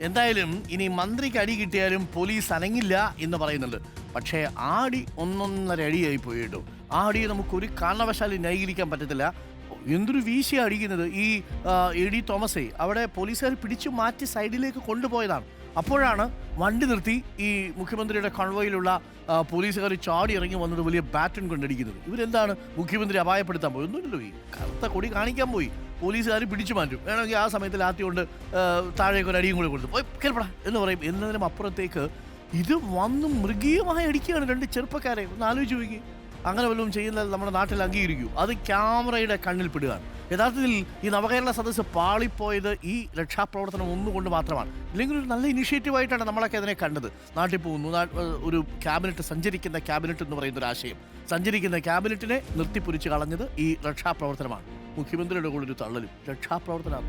എന്തായാലും ഇനി മന്ത്രിക്ക് അടി കിട്ടിയാലും പോലീസ് അനങ്ങില്ല എന്ന് പറയുന്നുണ്ട്. പക്ഷേ ആടി ഒന്നൊന്നര അടിയായി പോയി കേട്ടോ. ആ അടിയെ നമുക്കൊരു കാരണവശാലും ന്യായീകരിക്കാൻ പറ്റത്തില്ല. എന്തൊരു വീശിയാണ് അടിക്കുന്നത്. ഈ എ.ഡി. തോമസേ അവിടെ പോലീസുകാർ പിടിച്ചു മാറ്റി സൈഡിലേക്ക് കൊണ്ടുപോയതാണ്. അപ്പോഴാണ് വണ്ടി നിർത്തി ഈ മുഖ്യമന്ത്രിയുടെ കോൺവോയിലുള്ള പോലീസുകാർ ചാടി ഇറങ്ങി വന്നത് വലിയ ബാറ്റൺ കൊണ്ടടിക്കുന്നത്. ഇവരെന്താണ് മുഖ്യമന്ത്രി അപായപ്പെടുത്താൻ പോയി? ഒന്നുമില്ലല്ലോ, ഈ കറുത്ത കൊടി കാണിക്കാൻ പോയി. പോലീസുകാർ പിടിച്ചു മാറ്റും. വേണമെങ്കിൽ ആ സമയത്ത് ലാത്തികൊണ്ട് താഴേക്ക് ഒരു അടിയും കൂടി കൊടുത്തു പോയി കേൾപ്പടാ എന്ന് പറയും. എന്നതിനും അപ്പുറത്തേക്ക് ഇത് വന്ന് മൃഗീയമായി അടിക്കുകയാണ് രണ്ട് ചെറുപ്പക്കാരെ. ഒന്ന് ആലോചിച്ച് നോക്കി. അങ്ങനെ വല്ലതും ചെയ്യുന്നത് നമ്മുടെ നാട്ടിൽ അംഗീകരിക്കൂ? അത് ക്യാമറയുടെ കണ്ണിൽ പെടുകയാണ്. യഥാർത്ഥത്തിൽ ഈ നവകേരള സദസ്സ് പാളിപ്പോയത് ഈ രക്ഷാപ്രവർത്തനം ഒന്നുകൊണ്ട് മാത്രമാണ്. ഇല്ലെങ്കിൽ ഒരു നല്ല ഇനിഷ്യേറ്റീവായിട്ടാണ് നമ്മളൊക്കെ അതിനെ കണ്ടത്. നാട്ടിൽ പോകുന്നു, ഒരു ക്യാബിനറ്റ്, സഞ്ചരിക്കുന്ന ക്യാബിനറ്റ് എന്ന് പറയുന്ന ഒരു ആശയം, സഞ്ചരിക്കുന്ന ക്യാബിനറ്റിനെ നിർത്തിപ്പൊരിച്ച് കളഞ്ഞത് ഈ രക്ഷാപ്രവർത്തനമാണ്. മുഖ്യമന്ത്രിയുടെ കൂടെ ഒരു തള്ളലും രക്ഷാപ്രവർത്തനം.